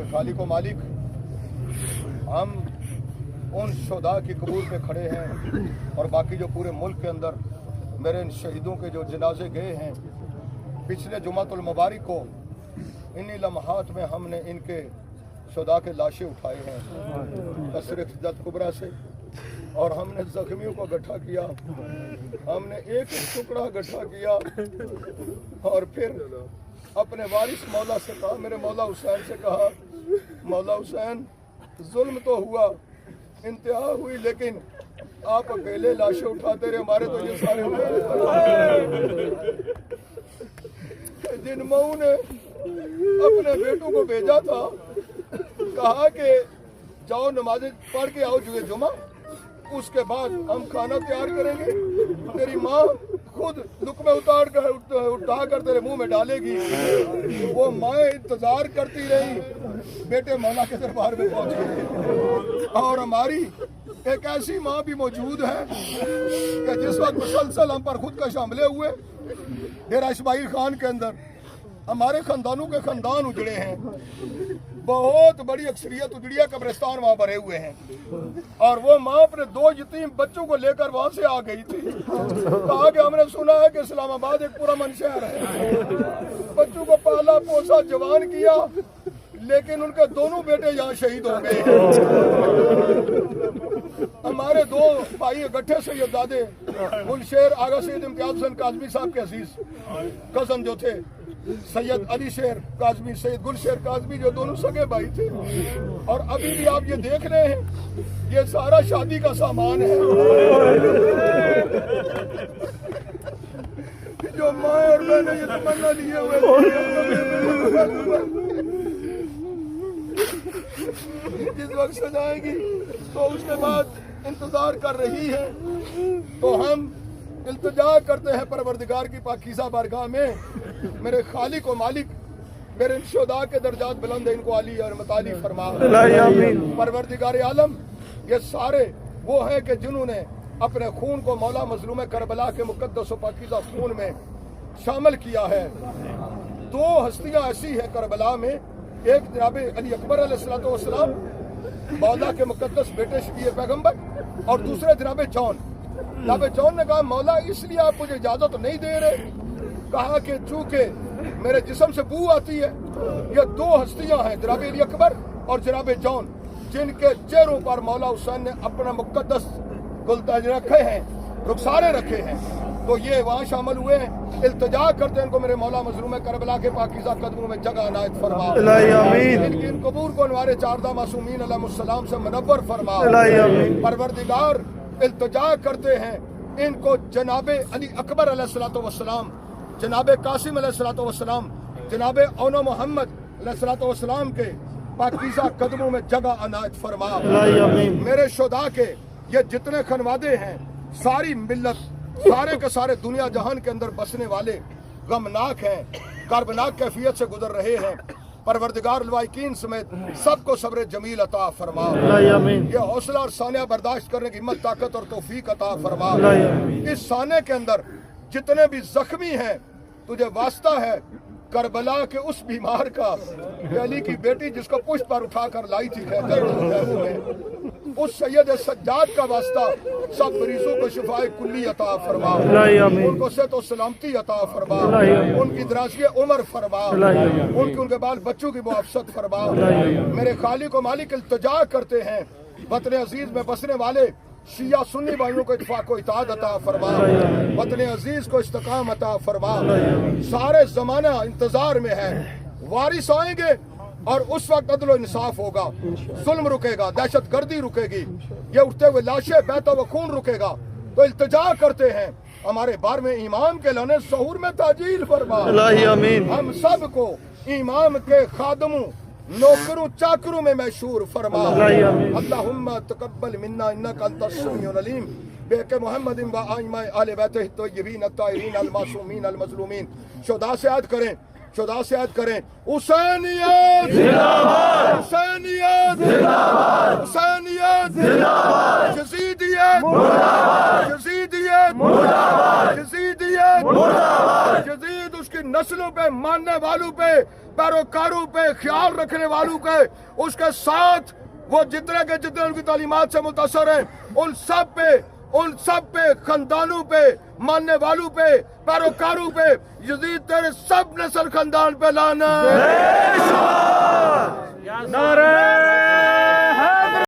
खालिक व मालिक, हम उन शुहदा की कबूर पे खड़े हैं और बाकी जो पूरे मुल्क के अंदर मेरे इन शहीदों के जो जनाजे गए हैं, पिछले जुमातुल मुबारक को इन्हीं लम्हात में हमने इनके शुहदा के लाशें उठाए हैं कसरे जद कुबरा से, और हमने जख्मियों को इकट्ठा किया, हमने एक एक टुकड़ा इकट्ठा किया और फिर अपने वारिस मौला से कहा, मेरे मौला हुसैन से कहा, मौला हुसैन जुल्म तो हुआ, इंतहा हुई, लेकिन आप अकेले लाशें उठाते रहे, हमारे तो ये सारे जिन मऊ ने अपने बेटों को भेजा था, कहा कि जाओ नमाज पढ़ के आओ जुमा, उसके बाद हम खाना तैयार करेंगे, तेरी माँ खुद लुकमे उठा कर तेरे मुंह में डालेगी। वो माँ इंतजार करती रही, बेटे मौला के दरबार में पहुंच गए। और हमारी एक ऐसी माँ भी मौजूद है कि जिस वक्त मुसलसल हम पर खुदकश हमले हुए डेरा इस्माइल खान के अंदर, हमारे खानदानों के खानदान उजड़े हैं, बहुत बड़ी अक्सरियत उजड़ी है, कब्रिस्तान वहाँ भरे हुए हैं। और वो माँ अपने 2 यतीम बच्चों को लेकर वहाँ से आ गई थी, कहा कि हमने सुना है कि इस्लामाबाद एक पुरअमन शहर है। बच्चों को पाला पोसा जवान किया, लेकिन उनके दोनों बेटे यहाँ शहीद हो गए। हमारे 2 भाई इकट्ठे सैयदादे गुलशेर आगा सैयद इम्तियाज हुसैन काज़मी साहब के अजीज कज़न जो थे, सैयद अली शेर काज़मी, सैयद गुलशेर काज़मी, जो दोनों सगे भाई थे। और अभी भी आप ये देख रहे हैं, ये सारा शादी का सामान है जो माँ और मैंने ये तमन्ना लिए हुए जिस वक्त सजाएगी तो उसके बाद इंतजार कर रही है। तो हम इल्तिजा करते हैं परवरदिगार की पाकीज़ा बारगाह में, मेरे खालिक व मालिक, मेरे इन शुहदा के दर्जात बुलंद है, इनको अली और मताली फरमा। परवरदिगार आलम, ये सारे वो हैं कि जिन्होंने अपने खून को मौला मजलूम करबला के मुकद्दस व पाकीज़ा खून में शामिल किया है। 2 हस्तियां ऐसी हैं करबला में, एक जनाब अली अकबर अलैहिस्सलाम मौला के मुकद्दस बेटे शफीए पैगंबर, और दूसरे जनाब जॉन। जनाब जॉन ने कहा, मौला इसलिए आप मुझे इजाजत नहीं दे रहे, कहा कि चूंकि मेरे जिस्म से बू आती है। ये 2 हस्तियां हैं, जनाब अली अकबर और जनाब जॉन, जिनके चेहरों पर मौला हुसैन ने अपना मुकद्दस गुलताज रखे हैं, रुखसारे रखे हैं। तो ये वहाँ शामिल हुए हैं। इल्तिजा करते हैं इनको मेरे मौला मजलूम करबला के पाकीज़ा कदमों में जगह अनायत फरमा। इनकी इन कबूर को हमारे 4 मासूमीन अलैहिस्सलाम से मुनव्वर फरमा। परवरदिगार, इल्तिजा करते हैं इनको जनाब अली अकबर अलैहिस्सलाम, जनाब कासिम अलैहिस्सलाम, जनाब औनो मोहम्मद अलैहिस्सलाम के पाकीज़ा कदमों में जगह अनायत फरमा। मेरे शुहदा के ये जितने खनवादे हैं, सारी मिल्लत, सारे के सारे दुनिया जहान के अंदर बसने वाले गमनाक हैं, कर्बनाक कैफियत से गुजर रहे हैं। परवरदिगार लवाइकीन समेत सबको सब्र जमील अता फरमा। ये हौसला और सानिया बर्दाश्त करने की हिम्मत, ताकत और तौफीक अता फरमा। इस साने के अंदर जितने भी जख्मी हैं, तुझे वास्ता है करबला के उस बीमार का, अली की बेटी जिसको पुष्प पर उठाकर लाई थी में, उस सैयद सज्जाद का वास्ता, सब मरीजों को शिफाए कुल्ली अता फरमा, उनको सेहत और सलामती अता फरमा, उनकी दराज़ी उम्र फरमा, उनके बाल बच्चों की मुआफ़सत फरमा। मेरे खालिक व मालिक, इल्तिजा करते हैं वतन अजीज में बसने वाले शिया सुन्नी भाइयों को इत्फाक व इताअत अता फरमा, वतन अजीज को इस्तिकाम अता फरमा। सारे ज़माना इंतजार में है, वारिस आएंगे और उस वक्त अदल इंसाफ होगा, जुल्म रुकेगा, दहशत गर्दी रुकेगी, ये उठते हुए लाशें, बहता हुआ खून रुकेगा। तो इल्तिजा करते हैं हमारे 12वें इमाम के लाने सहूर में ताजील फरमा। हम सब को इमाम के खादमों, नौकरों, चाकरों में मशहूर फरमा। अल्लाहुम्मा तकब्बल मिन्ना इन्नका अंतस समीउल अलीम बेके मुहम्मद व आइमा आले बैते तय्यबीन अत्ताहिरीन अल मासूमीन अल मज़लूमीन। शुहदा से याद करें, शुहदा से याद करें, हुसैनियत जिंदाबाद, हुसैनियत जिंदाबाद, हुसैनियत जिंदाबाद, यज़ीदियत मुर्दाबाद, यज़ीदियत मुर्दाबाद, यज़ीदियत मुर्दाबाद। यज़ीद उसकी नस्लों पे, मानने वालों पे پیروکاروں پہ، خیال رکھنے والوں کے، اس کے ساتھ وہ جتنے کے جتنے ان کی تعلیمات سے متاثر ہیں، ان سب پہ، خاندانوں پہ، ماننے والوں پہ، پیروکاروں پہ، یزید تیرے سب نسل خاندان پہ لعنت۔ نعرہ